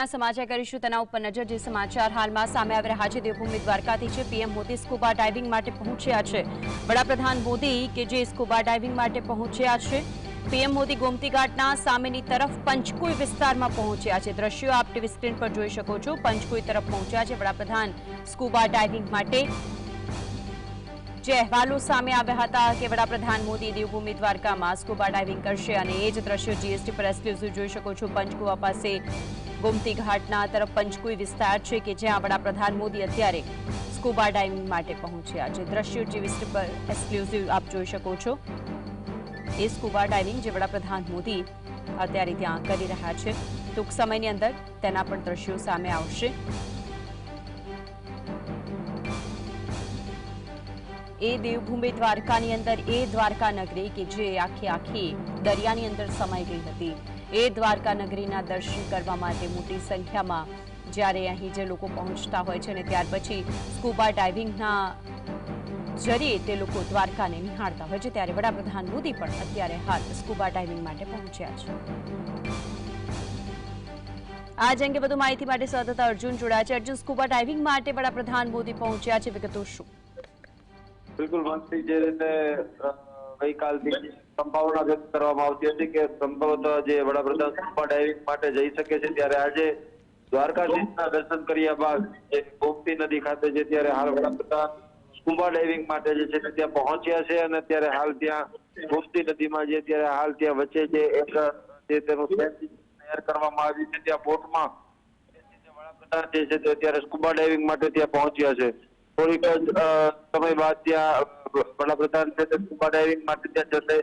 समाचार करीशुं तेना उपर नजर। जे समाचार हालमां सामे આવી રહ્યા છે દેવભૂમિ દ્વારકાથી છે। પીએમ મોદી સ્કૂબા ડાઇવિંગ માટે પહોંચ્યા છે। વડાપ્રધાન મોદી કે જે સ્કૂબા ડાઇવિંગ માટે પહોંચ્યા છે। પીએમ મોદી ગોમતી ઘાટના સામેની તરફ પંચકુઈ વિસ્તારમાં પહોંચ્યા છે। દ્રશ્યો આપ ટીવી સ્ક્રીન પર જોઈ શકો છો। પંચકુઈ તરફ પહોંચ્યા છે વડાપ્રધાન સ્કૂબા ડાઇવિંગ માટે। જે અહેવાલો સામે આવ્યા હતા કે વડાપ્રધાન મોદી દેવભૂમિ દ્વારકામાં સ્કૂબા ડાઇવિંગ કરશે અને એ જ દ્રશ્યો જીએસટી પર એક્સક્લુઝિવ જોઈ શકો છો। પંચકુવા પાસે ગોમતી ઘાટના તરફ પંચકુઈ વિસ્તાર છે કે જ્યાં વડાપ્રધાન મોદી અત્યારે સ્કૂબા ડાઇવિંગ માટે પહોંચ્યા છે। દ્રશ્યો જીએસટી પર એક્સક્લુઝિવ આપ જોઈ શકો છો। એ સ્કૂબા ડાઇવિંગ જે વડાપ્રધાન મોદી અત્યારે ત્યાં કરી રહ્યા છે। ટૂંક સમયની અંદર તેના પણ દ્રશ્યો સામે આવશે। એ દેવભૂમિ દ્વારકાની અંદર એ દ્વારકા નગરી કે જે આખી દરિયાની અંદર સમાઈ ગઈ હતી। એ દ્વારકા નગરીના દર્શન કરવા માટે મોટી સંખ્યામાં જ્યારે અહીં જે લોકો પહોંચતા હોય છે ને ત્યાર પછી સ્કૂબા ડાઇવિંગના જરીએ તે લોકો દ્વારકાને નિહાળતા હોય છે। ત્યારે વડાપ્રધાન મોદી પણ અત્યારે હાલ સ્કૂબા ડાઇવિંગ માટે પહોંચ્યા છે। આજ અંગે વધુ માહિતી માટે સહયોગી અર્જુન જોડાયા છે। અર્જુન, સ્કૂબા ડાઇવિંગ માટે વડાપ્રધાન મોદી પહોંચ્યા છે, વિગતો શું? બિલકુલ માનસી, જે રીતે ગઈકાલથી સંભાવના વ્યક્ત કરવામાં આવતી હતી કે સંભવતઃ જે વડાપ્રધાન સ્કૂબા ડાઇવિંગ માટે જઈ શકે છે, ત્યારે આજે દ્વારકાધીશના દર્શન કર્યા બાદ જે ગોમતી નદી ખાતે છે ત્યારે હાલ વડાપ્રધાન સ્કૂબા ડાઇવિંગ માટે જે છે ત્યાં પહોંચ્યા છે અને ત્યારે હાલ ત્યાં ગોમતી નદીમાં જે ત્યારે હાલ ત્યાં વચ્ચે જે એક જે તેનું તૈયાર કરવામાં આવ્યું છે ત્યાં બોટમાં વડાપ્રધાન જે છે તે અત્યારે સ્કૂબા ડાઇવિંગ માટે ત્યાં પહોંચ્યા છે। થોડીક જ સમય બાદ ત્યાં વડાપ્રધાન છે તે સ્કૂબા ડાઇવિંગ માટે ત્યાં જશે।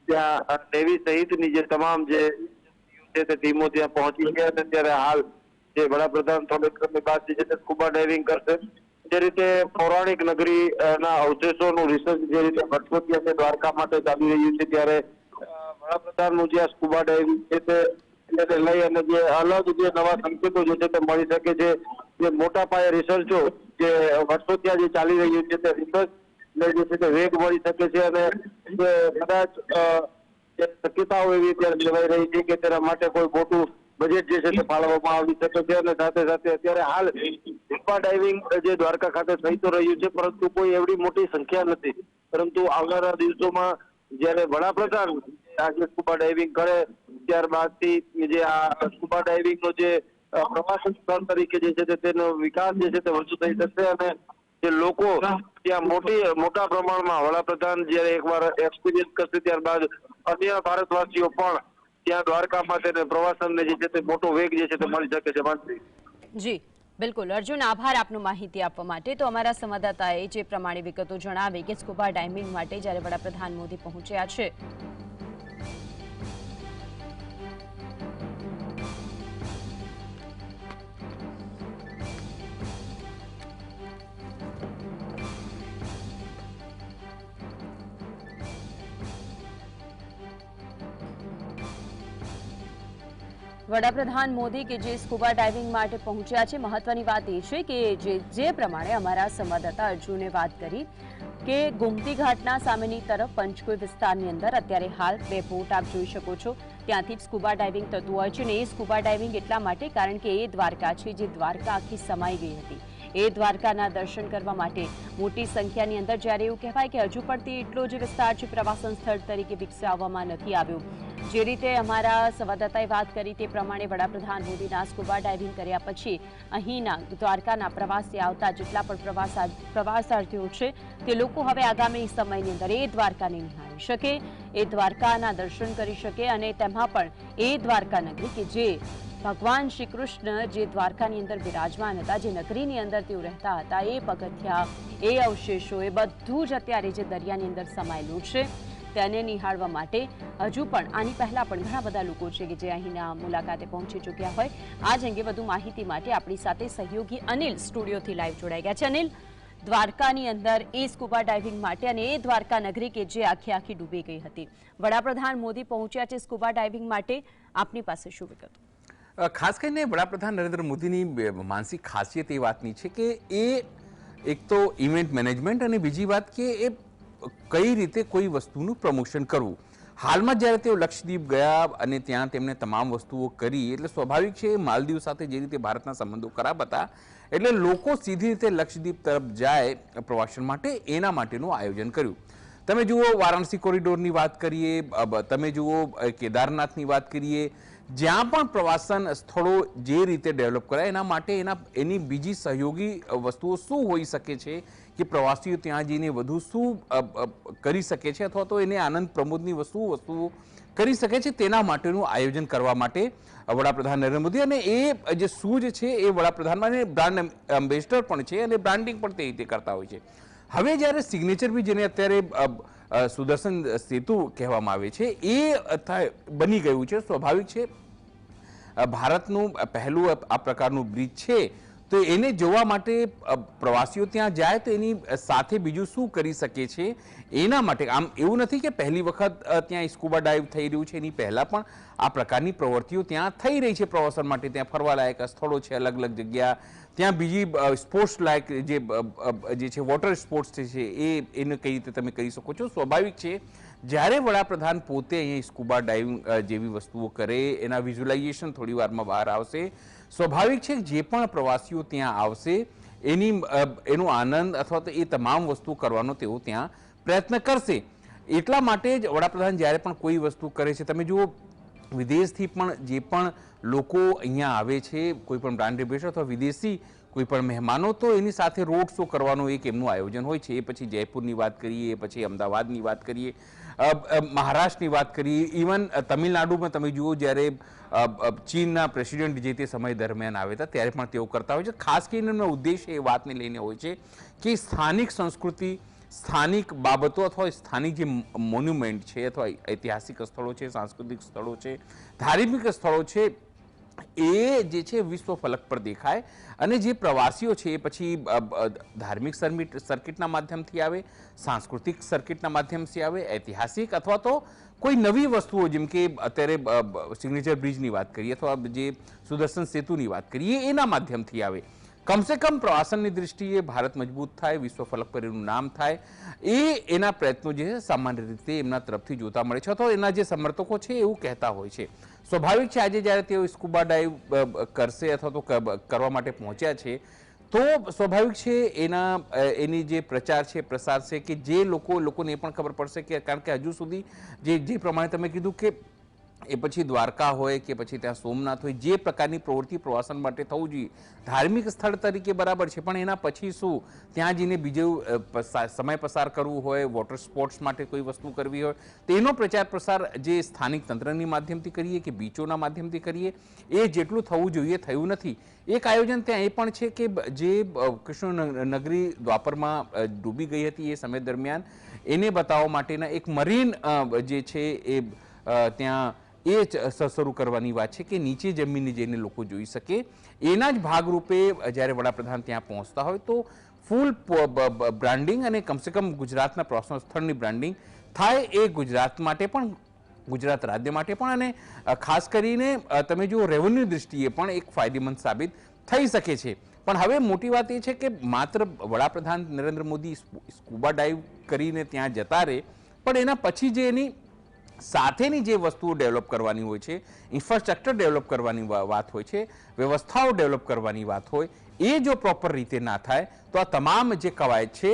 ત્યાં નેવી સહિતની જે તમામ જે છે તે ટીમો ત્યાં પહોંચી છે અને ત્યારે હાલ જે વડાપ્રધાન થોડીક સમય બાદ જે છે સ્કૂબા ડાઇવિંગ કરશે। જે રીતે પૌરાણિક નગરી ના અવશેષોનું રિસર્ચ જે રીતે વર્ષોથી છે દ્વારકા માટે ચાલી રહ્યું છે, ત્યારે વડાપ્રધાનનું જે સ્કૂબા ડાઇવિંગ છે તેને લઈ અને જે અલગ જે નવા સંકેતો જે છે તે મળી શકે છે। જે મોટા પાયે રિસર્ચો જે વર્ષોથી જે ચાલી રહ્યું છે તે રિસર્ચ જે છે તે વેગ મળી શકે છે અને કદાચ શક્યતાઓ એવી અત્યારે લેવાઈ રહી છે કે તેના માટે કોઈ મોટું બજેટ જે છે તે ફાળવવામાં આવી શકે છે અને સાથે સાથે અત્યારે હાલ સ્કૂબા ડાઇવિંગ જે દ્વારકા ખાતે થઈ તો રહ્યું છે, પરંતુ કોઈ એવડી મોટી સંખ્યા નથી। પરંતુ આવનારા દિવસોમાં જયારે વડાપ્રધાન આજે સ્કૂબા ડાઇવિંગ કરે ત્યારબાદથી જે આ સ્કૂબા ડાઇવિંગનો જે પ્રવાસન સ્થળ તરીકે જે છે તેનો વિકાસ જે છે તે વધુ થઈ શકશે અને જે લોકો ત્યાં મોટા પ્રમાણમાં વડાપ્રધાન જયારે એકવાર એક્સપિરિયન્સ કરશે ત્યારબાદ અન્ય ભારતવાસીઓ પણ ત્યાં દ્વારકામાં તેને પ્રવાસનને જે છે તે મોટો વેગ જે છે તે મળી શકે છે। માનસી જી બિલકુલ અર્જુન, આભાર આપનો માહિતી આપવા માટે। તો અમારા સંવાદદાતાએ જે પ્રમાણે વિગતો જણાવી કે સ્કૂબા ડાઇવિંગ માટે જ્યારે વડાપ્રધાન મોદી પહોંચ્યા છે વડાપ્રધાન મોદી કે જે સ્કૂબા ડાઇવિંગ માટે પહોંચ્યા છે। મહત્વની વાત એ છે કે જે પ્રમાણે અમારા સંવાદદાતા અર્જુને વાત કરી કે ગોમતી ઘાટના સામેની તરફ પંચકુઈ વિસ્તારની અંદર અત્યારે હાલ બે બોટ આપ જોઈ શકો છો, ત્યાંથી જ સ્કૂબા ડાઇવિંગ થતું હોય છે। અને એ સ્કૂબા ડાઇવિંગ એટલા માટે કારણ કે એ દ્વારકા છે જે દ્વારકા આખી સમાઈ ગઈ હતી। એ દ્વારકાના દર્શન કરવા માટે મોટી સંખ્યાની અંદર જ્યારે એવું કહેવાય કે હજુ પણ તે એટલો જ વિસ્તાર છે પ્રવાસન સ્થળ તરીકે વિકસાવવામાં નથી આવ્યો। જે રીતે અમારા સંવાદદાતાએ વાત કરી તે પ્રમાણે વડાપ્રધાન મોદીના સ્કૂબા ડાઇવિંગ કર્યા પછી અહીંના દ્વારકાના પ્રવાસે આવતા જેટલા પણ પ્રવાસાર્થીઓ છે તે લોકો હવે આગામી સમયની અંદર એ દ્વારકાને નિહાળી શકે, એ દ્વારકાના દર્શન કરી શકે અને તેમાં પણ એ દ્વારકા નગરી કે જે ભગવાન શ્રી કૃષ્ણ જે દ્વારકાની અંદર બિરાજમાન હતા, જે નગરીની અંદર તેઓ રહેતા હતા, એ પગથિયા, એ અવશેષો, એ બધું જ અત્યારે જે દરિયાની અંદર સમાયેલું છે તેને નિહાળવા માટે હજુ પણ આની પહેલા પણ ઘણા બધા લોકો છે કે જે અહીંના મુલાકાતે પહોંચી ચૂક્યા હોય। આ જ અંગે વધુ માહિતી માટે આપણી સાથે સહયોગી અનિલ સ્ટુડિયોથી લાઈવ જોડાઈ ગયા છે। અનિલ, દ્વારકાની અંદર એ સ્કૂબા ડાઇવિંગ માટે અને એ દ્વારકા નગરી કે જે આખી ડૂબી ગઈ હતી, વડાપ્રધાન મોદી પહોંચ્યા છે સ્કૂબા ડાઇવિંગ માટે, આપની પાસે શું વિગતો? ખાસ કરીને વડાપ્રધાન નરેન્દ્ર મોદીની માનસિક ખાસિયત એ વાતની છે કે એ એક તો ઇવેન્ટ મેનેજમેન્ટ અને બીજી વાત કે એ કઈ રીતે કોઈ વસ્તુનું પ્રમોશન કરવું। હાલમાં જ્યારે તેઓ લક્ષદ્વીપ ગયા અને ત્યાં તેમણે તમામ વસ્તુઓ કરી એટલે સ્વાભાવિક છે માલદીવ સાથે જે રીતે ભારતના સંબંધો ખરાબ હતા એટલે લોકો સીધી રીતે લક્ષદ્વીપ તરફ જાય પ્રવાસન માટે એના માટેનું આયોજન કર્યું. તમે જુઓ વારાણસી કોરિડોરની વાત કરીએ, તમે જુઓ કેદારનાથની વાત કરીએ, જ્યાં પણ પ્રવાસન સ્થળો જે રીતે ડેવલપ કરાય એના માટે એની બીજી સહયોગી વસ્તુઓ શું હોઈ શકે છે કે પ્રવાસીઓ ત્યાં જઈને વધુ શું કરી શકે છે અથવા તો એને આનંદ પ્રમોદની વસ્તુઓ કરી શકે છે તેના માટેનું આયોજન કરવા માટે વડાપ્રધાન નરેન્દ્ર મોદી અને એ જે સૂઝ છે એ વડાપ્રધાનમાં બ્રાન્ડ એમ્બેસેડર પણ છે અને બ્રાન્ડિંગ પણ તે રીતે કરતા હોય છે. હવે જ્યારે સિગ્નેચર બી જેને અત્યારે સુદર્શન સેતુ કહેવામાં આવે છે એ બની ગયું છે. સ્વાભાવિક છે ભારતનું પહેલું આ પ્રકારનું બ્રિજ છે તો એને જોવા માટે પ્રવાસીઓ ત્યાં જાય તો એની સાથે બીજું શું કરી શકે છે એના માટે. આમ એવું નથી કે પહેલી વખત ત્યાં સ્કુબા ડાઇવ થઈ રહ્યું છે, એની પહેલા પણ આ પ્રકારની પ્રવૃત્તિઓ ત્યાં થઈ રહી છે પ્રવાસન માટે. ત્યાં ફરવાલાયક સ્થળો છે અલગ અલગ જગ્યા, ત્યાં બીજી સ્પોર્ટ્સ લાયક જે છે વોટર સ્પોર્ટ્સ છે એને કઈ રીતે તમે કરી શકો છો. સ્વાભાવિક છે જ્યારે વડાપ્રધાન પોતે અહીંયા સ્કુબા ડાઇવિંગ જેવી વસ્તુઓ કરે એના વિઝ્યુલાઇઝેશન થોડી વારમાં બહાર આવશે. સ્વાભાવિક છે જે પણ પ્રવાસીઓ ત્યાં આવશે એનો આનંદ અથવા તો એ તમામ વસ્તુ કરવાનો તેઓ ત્યાં પ્રયત્ન કરશે. એટલા માટે જ વડાપ્રધાન જ્યારે પણ કોઈ વસ્તુ કરે છે, તમે જુઓ વિદેશથી પણ જે પણ લોકો અહીંયા આવે છે, કોઈ પણ બ્રાન્ડ એમ્બેસેડર અથવા વિદેશી કોઈ પણ મહેમાનો, તો એની સાથે રોડ શો કરવાનું એક એમનું આયોજન હોય છે. એ પછી જયપુરની વાત કરીએ, પછી અમદાવાદની વાત કરીએ, મહારાષ્ટ્રની વાત કરીએ, ઇવન તમિલનાડુમાં તમે જુઓ જ્યારે ચીનના પ્રેસિડેન્ટ જે તે સમય દરમિયાન આવ્યા હતા ત્યારે પણ તેઓ કરતા હોય છે. ખાસ કરીને એમનો ઉદ્દેશ એ વાતને લઈને હોય છે કે સ્થાનિક સંસ્કૃતિ, સ્થાનિક બાબતો અથવા સ્થાનિક જે મોન્યુમેન્ટ છે અથવા ઐતિહાસિક સ્થળો છે, સાંસ્કૃતિક સ્થળો છે, ધાર્મિક સ્થળો છે એ જે છે વિશ્વ ફલક પર દેખાય અને જે પ્રવાસીઓ છે એ પછી ધાર્મિક સર્કિટના માધ્યમથી આવે, સાંસ્કૃતિક સર્કિટના માધ્યમથી આવે, ઐતિહાસિક અથવા તો કોઈ નવી વસ્તુઓ જેમ કે અત્યારે સિગ્નેચર બ્રિજની વાત કરીએ અથવા જે સુદર્શન સેતુની વાત કરીએ એના માધ્યમથી આવે. કમસે કમ પ્રવાસનની દૃષ્ટિએ ભારત મજબૂત થાય, વિશ્વ ફલક પર એનું નામ થાય, એના પ્રયત્નો જે સામાન્ય રીતે એમના તરફથી જોતા મળે છે અથવા એના જે સમર્થકો છે એવું કહેતા હોય છે. સ્વાભાવિક છે આજે જ્યારે તેઓ સ્કુબા ડાઇવ કરશે અથવા તો કરવા માટે પહોંચ્યા છે તો સ્વાભાવિક છે એની જે પ્રચાર છે, પ્રસાર છે કે જે લોકોને એ પણ ખબર પડશે કે કારણ કે હજુ સુધી જે પ્રમાણે તમે કીધું કે એ પછી દ્વારકા હોય કે પછી ત્યાં સોમનાથ હોય, જે પ્રકારની પ્રવૃત્તિ પ્રવાસન માટે થવું જોઈએ ધાર્મિક સ્થળ તરીકે બરાબર છે, પણ એના પછી શું ત્યાં જઈને બીજું સમય પસાર કરવું હોય, વોટર સ્પોર્ટ્સ માટે કોઈ વસ્તુ કરવી હોય તેનો પ્રચાર પ્રસાર જે સ્થાનિક તંત્રની માધ્યમથી કરીએ કે બીચોના માધ્યમથી કરીએ એ જેટલું થવું જોઈએ થયું નથી. એક આયોજન ત્યાં એ પણ છે કે જે કૃષ્ણ નગરી દ્વાપરમાં ડૂબી ગઈ હતી એ સમય દરમિયાન એને બતાવવા માટેના એક મરીન જે છે એ ત્યાં એ શરૂ કરવાની વાત છે કે નીચે જમીને જઈને લોકો જોઈ શકે. એના જ ભાગરૂપે જ્યારે વડાપ્રધાન ત્યાં પહોંચતા હોય તો ફૂલ બ્રાન્ડિંગ અને કમસે કમ ગુજરાતના પ્રવાસન સ્થળની બ્રાન્ડિંગ થાય એ ગુજરાત માટે પણ, ગુજરાત રાજ્ય માટે પણ અને ખાસ કરીને તમે જુઓ રેવન્યુ દૃષ્ટિએ પણ એક ફાયદેમંદ સાબિત થઈ શકે છે. પણ હવે મોટી વાત એ છે કે માત્ર વડાપ્રધાન નરેન્દ્ર મોદી સ્કુબા ડાઇવ કરીને ત્યાં જતા રહે, પણ એના પછી જે એની સાથેની જે વસ્તુઓ ડેવલપ કરવાની હોય છે, ઇન્ફ્રાસ્ટ્રક્ચર ડેવલપ કરવાની વાત હોય છે, વ્યવસ્થાઓ ડેવલપ કરવાની વાત હોય, એ જો પ્રોપર રીતે ના થાય તો આ તમામ જે કવાયત છે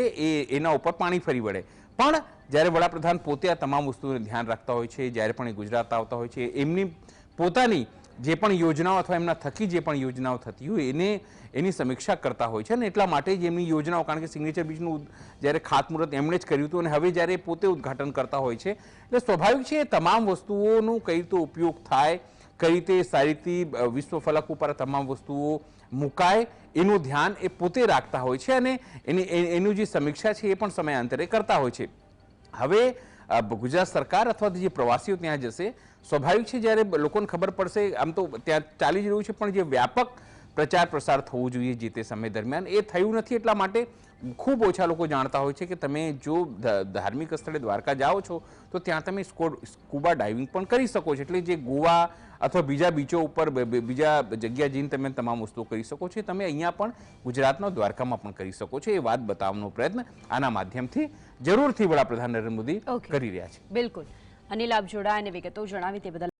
એના ઉપર પાણી ફરી વળે. પણ જ્યારે વડાપ્રધાન પોતે આ તમામ વસ્તુઓને ધ્યાન રાખતા હોય છે, જ્યારે પણ એ ગુજરાત આવતા હોય છે, એમની પોતાની જે પણ યોજનાઓ અથવા એમના થકી જે પણ યોજનાઓ થતી હોય એની સમીક્ષા કરતા હોય છે અને એટલા માટે જ એમની યોજનાઓ, કારણ કે સિગ્નેચર બ્રિજનું જ્યારે ખાતમુહૂર્ત એમણે જ કર્યું હતું અને હવે જ્યારે પોતે ઉદ્ઘાટન કરતા હોય છે એટલે સ્વાભાવિક છે એ તમામ વસ્તુઓનું કઈ રીતે ઉપયોગ થાય, કઈ રીતે સારી રીતે વિશ્વ ફલક ઉપર તમામ વસ્તુઓ મુકાય એનું ધ્યાન એ પોતે રાખતા હોય છે અને એનું જે સમીક્ષા છે એ પણ સમયાંતરે કરતા હોય છે. હવે ગુજરાત સરકાર અથવા જે પ્રવાસીઓ ત્યાં જશે સ્વાભાવિક છે જ્યારે લોકોને ખબર પડશે, આમ તો ત્યાં ચાલી જ રહ્યું છે પણ જે વ્યાપક પ્રચાર પ્રસાર થવું જોઈએ જે તે સમય દરમિયાન એ થયું નથી. એટલા માટે ખૂબ ઓછા લોકો જાણતા હોય છે કે તમે જો ધાર્મિક સ્થળે દ્વારકા જાઓ છો તો ત્યાં તમે સ્કુબા ડાઇવિંગ પણ કરી શકો છો. એટલે જે ગોવા અથવા બીજા બીચો ઉપર બીજા જગ્યા જઈને તમે તમામ વસ્તુઓ કરી શકો છો, તમે અહીંયા પણ ગુજરાતના દ્વારકામાં પણ કરી શકો છો. એ વાત બતાવવાનો પ્રયત્ન આના માધ્યમથી જરૂરથી વડાપ્રધાન નરેન્દ્ર મોદી કરી રહ્યા છે. બિલકુલ. અનિલ આપ જોડાયા અને વિગતો જણાવી તે બદલ